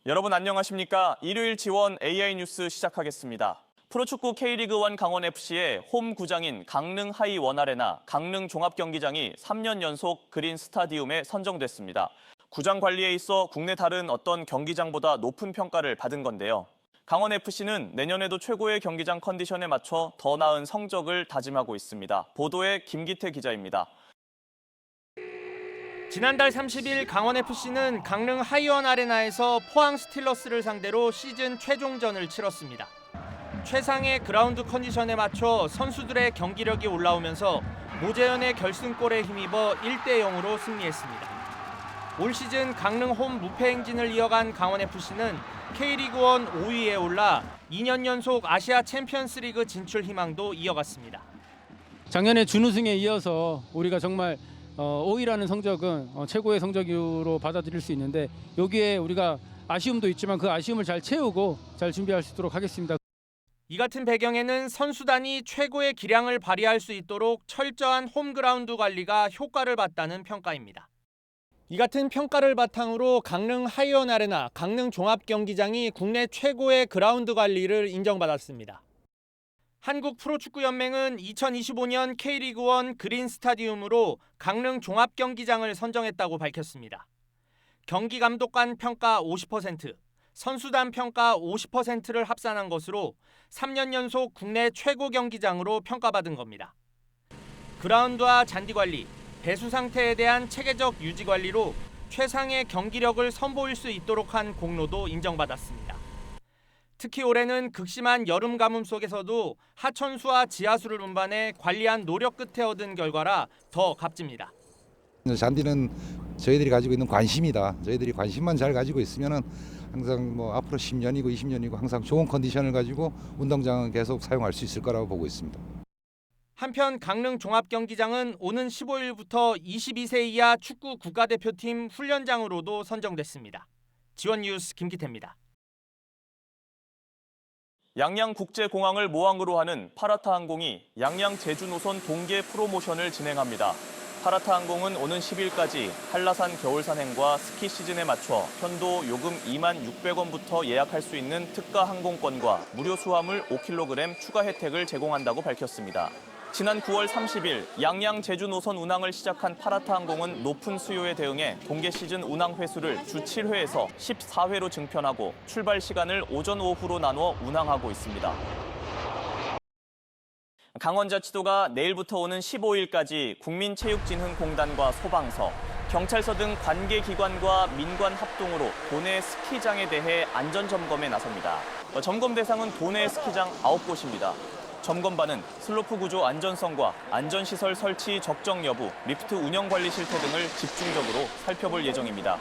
여러분 안녕하십니까? 일요일 지원 AI 뉴스 시작하겠습니다. 프로축구 K리그1 강원FC의 홈 구장인 강릉 하이 원아레나 강릉 종합경기장이 3년 연속 그린 스타디움에 선정됐습니다. 구장 관리에 있어 국내 다른 어떤 경기장보다 높은 평가를 받은 건데요. 강원FC는 내년에도 최고의 경기장 컨디션에 맞춰 더 나은 성적을 다짐하고 있습니다. 보도에 김기태 기자입니다. 지난달 30일 강원FC는 강릉 하이원 아레나에서 포항 스틸러스를 상대로 시즌 최종전을 치렀습니다. 최상의 그라운드 컨디션에 맞춰 선수들의 경기력이 올라오면서 모재현의 결승골에 힘입어 1대0으로 승리했습니다. 올 시즌 강릉 홈 무패 행진을 이어간 강원FC는 K리그1 5위에 올라 2년 연속 아시아 챔피언스리그 진출 희망도 이어갔습니다. 작년에 준우승에 이어서 우리가 정말 5위라는 성적은 최고의 성적으로 받아들일 수 있는데 여기에 우리가 아쉬움도 있지만 그 아쉬움을 잘 채우고 잘 준비할 수 있도록 하겠습니다. 이 같은 배경에는 선수단이 최고의 기량을 발휘할 수 있도록 철저한 홈그라운드 관리가 효과를 봤다는 평가입니다. 이 같은 평가를 바탕으로 강릉 하이원 아레나 강릉 종합경기장이 국내 최고의 그라운드 관리를 인정받았습니다. 한국 프로축구연맹은 2025년 K리그1 그린 스타디움으로 강릉 종합경기장을 선정했다고 밝혔습니다. 경기 감독관 평가 50%, 선수단 평가 50%를 합산한 것으로 3년 연속 국내 최고 경기장으로 평가받은 겁니다. 그라운드와 잔디 관리, 배수 상태에 대한 체계적 유지 관리로 최상의 경기력을 선보일 수 있도록 한 공로도 인정받았습니다. 특히 올해는 극심한 여름 가뭄 속에서도 하천수와 지하수를 운반해 관리한 노력 끝에 얻은 결과라 더 값집니다. 잔디는 저희들이 가지고 있는 관심이다. 저희들이 관심만 잘 가지고 있으면 항상 앞으로 10년이고 20년이고 항상 좋은 컨디션을 가지고 운동장은 계속 사용할 수 있을 거라고 보고 있습니다. 한편 강릉 종합경기장은 오는 15일부터 22세 이하 축구 국가대표팀 훈련장으로도 선정됐습니다. 지원뉴스 김기태입니다. 양양국제공항을 모항으로 하는 파라타항공이 양양 제주노선 동계 프로모션을 진행합니다. 파라타항공은 오는 10일까지 한라산 겨울산행과 스키 시즌에 맞춰 편도 요금 26,600원부터 예약할 수 있는 특가 항공권과 무료 수화물 5kg 추가 혜택을 제공한다고 밝혔습니다. 지난 9월 30일 양양 제주 노선 운항을 시작한 파라타항공은 높은 수요에 대응해 동계 시즌 운항 횟수를 주 7회에서 14회로 증편하고 출발 시간을 오전 오후로 나눠 운항하고 있습니다. 강원자치도가 내일부터 오는 15일까지 국민체육진흥공단과 소방서, 경찰서 등 관계기관과 민관 합동으로 도내 스키장에 대해 안전점검에 나섭니다. 점검 대상은 도내 스키장 9곳입니다. 점검반은 슬로프 구조 안전성과 안전시설 설치 적정 여부, 리프트 운영 관리 실태 등을 집중적으로 살펴볼 예정입니다.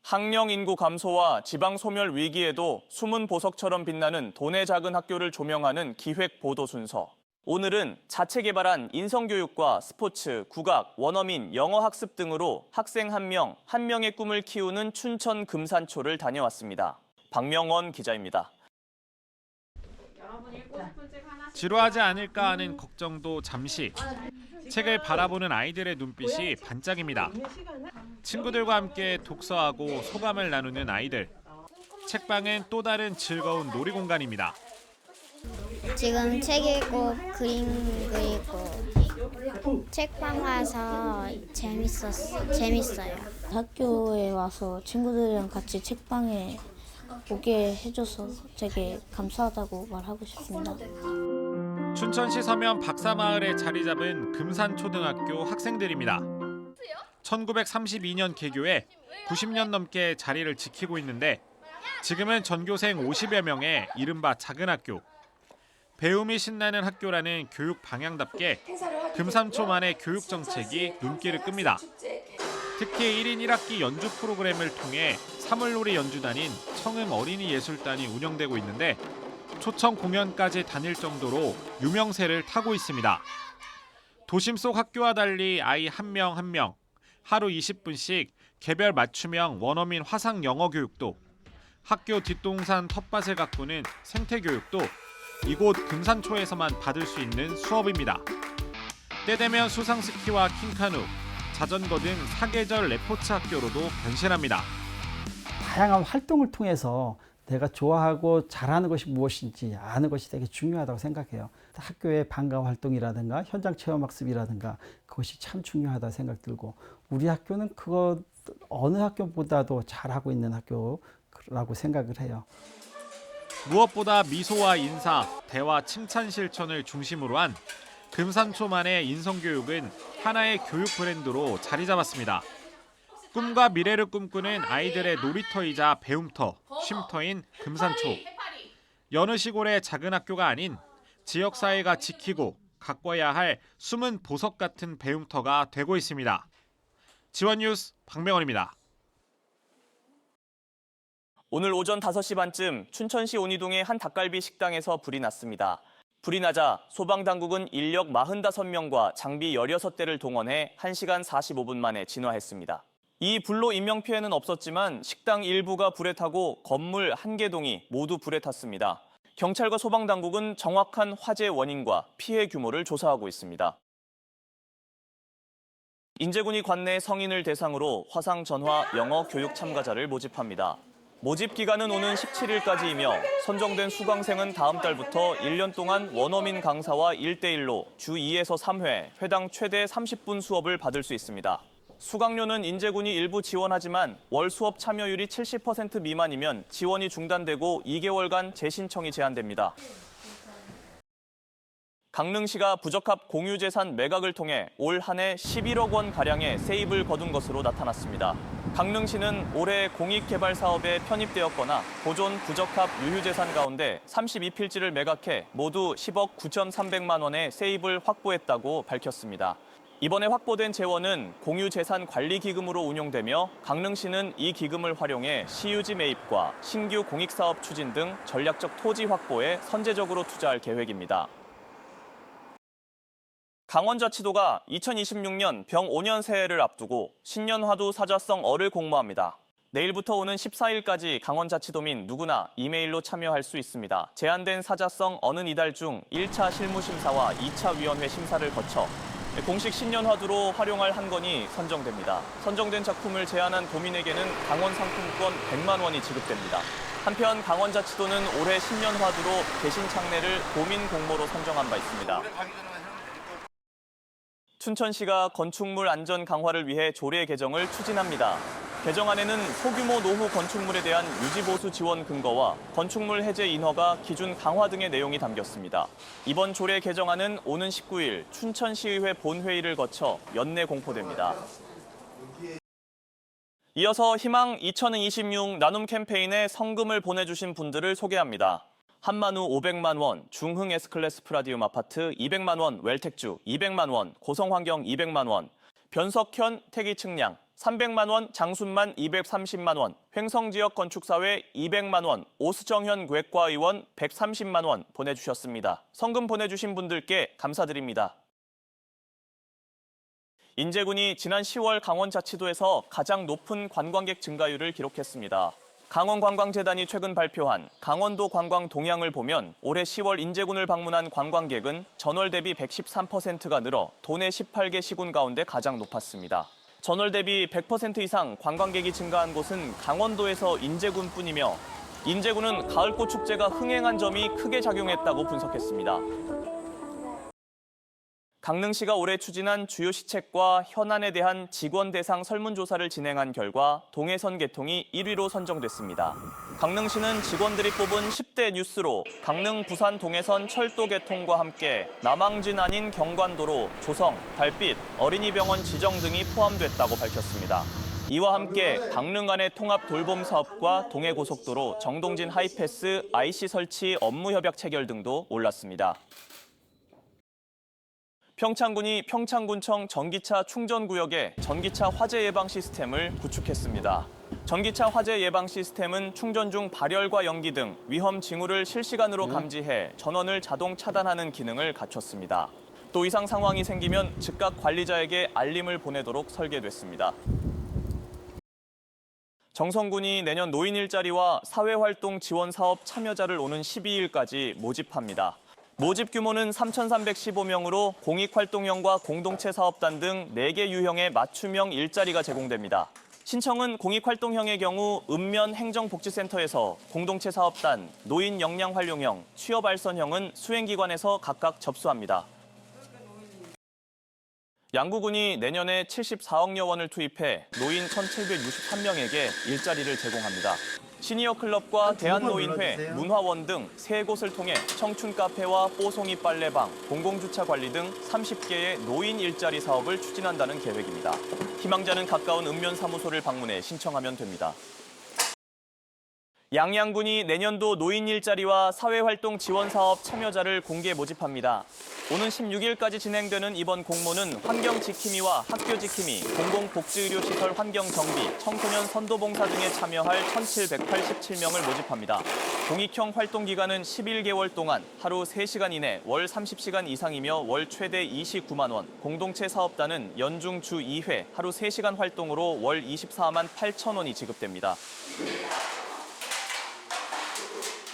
학령 인구 감소와 지방 소멸 위기에도 숨은 보석처럼 빛나는 도내 작은 학교를 조명하는 기획 보도 순서. 오늘은 자체 개발한 인성교육과 스포츠, 국악, 원어민, 영어 학습 등으로 학생 한 명의 꿈을 키우는 춘천 금산초를 다녀왔습니다. 박명원 기자입니다. 지루하지 않을까 하는 걱정도 잠시. 책을 바라보는 아이들의 눈빛이 반짝입니다. 친구들과 함께 독서하고 소감을 나누는 아이들. 책방은 또 다른 즐거운 놀이공간입니다. 지금 책 읽고 그림 그리고 책방 와서 재밌어요. 학교에 와서 친구들이랑 같이 책방에 오게 해줘서 되게 감사하다고 말하고 싶습니다. 춘천시 서면 박사마을에 자리 잡은 금산초등학교 학생들입니다. 1932년 개교해 90년 넘게 자리를 지키고 있는데 지금은 전교생 50여 명의 이른바 작은 학교. 배움이 신나는 학교라는 교육 방향답게 금산초만의 교육 정책이 눈길을 끕니다. 특히 1인 1학기 연주 프로그램을 통해 사물놀이 연주단인 청음 어린이예술단이 운영되고 있는데 초청 공연까지 다닐 정도로 유명세를 타고 있습니다. 도심 속 학교와 달리 아이 한 명 한 명, 하루 20분씩 개별 맞춤형 원어민 화상 영어 교육도, 학교 뒷동산 텃밭을 가꾸는 생태 교육도 이곳 금산초에서만 받을 수 있는 수업입니다. 때 되면 수상스키와 킹카누, 자전거 등 사계절 레포츠 학교로도 변신합니다. 다양한 활동을 통해서 내가 좋아하고 잘하는 것이 무엇인지 아는 것이 되게 중요하다고 생각해요. 학교의 방과 활동이라든가 현장 체험 학습이라든가 그것이 참 중요하다 생각 들고 우리 학교는 그거 어느 학교보다도 잘하고 있는 학교라고 생각을 해요. 무엇보다 미소와 인사, 대화, 칭찬 실천을 중심으로 한 금산초만의 인성교육은 하나의 교육 브랜드로 자리 잡았습니다. 꿈과 미래를 꿈꾸는 아이들의 놀이터이자 배움터, 쉼터인 금산초. 여느 시골의 작은 학교가 아닌 지역사회가 지키고 가꿔야 할 숨은 보석 같은 배움터가 되고 있습니다. 지원뉴스 박명원입니다. 오늘 오전 5시 반쯤 춘천시 온이동의 한 닭갈비 식당에서 불이 났습니다. 불이 나자 소방당국은 인력 45명과 장비 16대를 동원해 1시간 45분 만에 진화했습니다. 이 불로 인명피해는 없었지만 식당 일부가 불에 타고 건물 1개 동이 모두 불에 탔습니다. 경찰과 소방당국은 정확한 화재 원인과 피해 규모를 조사하고 있습니다. 인제군이 관내 성인을 대상으로 화상 전화 영어 교육 참가자를 모집합니다. 모집 기간은 오는 17일까지이며 선정된 수강생은 다음 달부터 1년 동안 원어민 강사와 1대1로 주 2에서 3회, 회당 최대 30분 수업을 받을 수 있습니다. 수강료는 인제군이 일부 지원하지만 월 수업 참여율이 70% 미만이면 지원이 중단되고 2개월간 재신청이 제한됩니다. 강릉시가 부적합 공유재산 매각을 통해 올 한 해 11억 원가량의 세입을 거둔 것으로 나타났습니다. 강릉시는 올해 공익개발 사업에 편입되었거나 보존 부적합 유휴재산 가운데 32필지를 매각해 모두 10억 9,300만 원의 세입을 확보했다고 밝혔습니다. 이번에 확보된 재원은 공유재산관리기금으로 운용되며 강릉시는 이 기금을 활용해 시유지 매입과 신규 공익사업 추진 등 전략적 토지 확보에 선제적으로 투자할 계획입니다. 강원자치도가 2026년 병 5년 새해를 앞두고 신년화두 사자성 어를 공모합니다. 내일부터 오는 14일까지 강원자치도민 누구나 이메일로 참여할 수 있습니다. 제한된 사자성 어는 이달 중 1차 실무심사와 2차 위원회 심사를 거쳐 공식 신년화두로 활용할 한 건이 선정됩니다. 선정된 작품을 제안한 도민에게는 강원 상품권 100만 원이 지급됩니다. 한편 강원자치도는 올해 신년화두로 대신 창례를 도민 공모로 선정한 바 있습니다. 춘천시가 건축물 안전 강화를 위해 조례 개정을 추진합니다. 개정안에는 소규모 노후 건축물에 대한 유지보수 지원 근거와 건축물 해제 인허가 기준 강화 등의 내용이 담겼습니다. 이번 조례 개정안은 오는 19일 춘천시의회 본회의를 거쳐 연내 공포됩니다. 이어서 희망 2026 나눔 캠페인에 성금을 보내주신 분들을 소개합니다. 한만우 500만 원, 중흥 S클래스 프라디움 아파트 200만 원, 웰텍주 200만 원, 고성환경 200만 원, 변석현 태기측량 300만 원, 장순만 230만 원, 횡성지역 건축사회 200만 원, 오수정현 외과의원 130만 원 보내주셨습니다. 성금 보내주신 분들께 감사드립니다. 인제군이 지난 10월 강원자치도에서 가장 높은 관광객 증가율을 기록했습니다. 강원관광재단이 최근 발표한 강원도 관광 동향을 보면 올해 10월 인제군을 방문한 관광객은 전월 대비 113%가 늘어 도내 18개 시군 가운데 가장 높았습니다. 전월 대비 100% 이상 관광객이 증가한 곳은 강원도에서 인제군뿐이며 인제군은 가을꽃 축제가 흥행한 점이 크게 작용했다고 분석했습니다. 강릉시가 올해 추진한 주요 시책과 현안에 대한 직원 대상 설문조사를 진행한 결과 동해선 개통이 1위로 선정됐습니다. 강릉시는 직원들이 뽑은 10대 뉴스로 강릉 부산 동해선 철도 개통과 함께 남항진 아닌 경관도로 조성, 달빛, 어린이병원 지정 등이 포함됐다고 밝혔습니다. 이와 함께 강릉 간의 통합 돌봄 사업과 동해고속도로 정동진 하이패스 IC 설치 업무 협약 체결 등도 올랐습니다. 평창군이 평창군청 전기차 충전구역에 전기차 화재 예방 시스템을 구축했습니다. 전기차 화재 예방 시스템은 충전 중 발열과 연기 등 위험 징후를 실시간으로 감지해 전원을 자동 차단하는 기능을 갖췄습니다. 또 이상 상황이 생기면 즉각 관리자에게 알림을 보내도록 설계됐습니다. 정성군이 내년 노인 일자리와 사회활동 지원 사업 참여자를 오는 12일까지 모집합니다. 모집 규모는 3,315명으로 공익활동형과 공동체 사업단 등 4개 유형의 맞춤형 일자리가 제공됩니다. 신청은 공익활동형의 경우 읍면 행정복지센터에서 공동체 사업단, 노인 역량 활용형, 취업 알선형은 수행기관에서 각각 접수합니다. 양구군이 내년에 74억여 원을 투입해 노인 1,763명에게 일자리를 제공합니다. 시니어 클럽과 대한노인회, 문화원 등 3곳을 통해 청춘 카페와 뽀송이 빨래방, 공공주차 관리 등 30개의 노인 일자리 사업을 추진한다는 계획입니다. 희망자는 가까운 읍면 사무소를 방문해 신청하면 됩니다. 양양군이 내년도 노인 일자리와 사회활동 지원 사업 참여자를 공개 모집합니다. 오는 16일까지 진행되는 이번 공모는 환경지킴이와 학교지킴이, 공공복지의료시설 환경정비, 청소년 선도봉사 등에 참여할 1,787명을 모집합니다. 공익형 활동 기간은 11개월 동안 하루 3시간 이내 월 30시간 이상이며 월 최대 29만 원, 공동체 사업단은 연중 주 2회 하루 3시간 활동으로 월 24만 8천 원이 지급됩니다.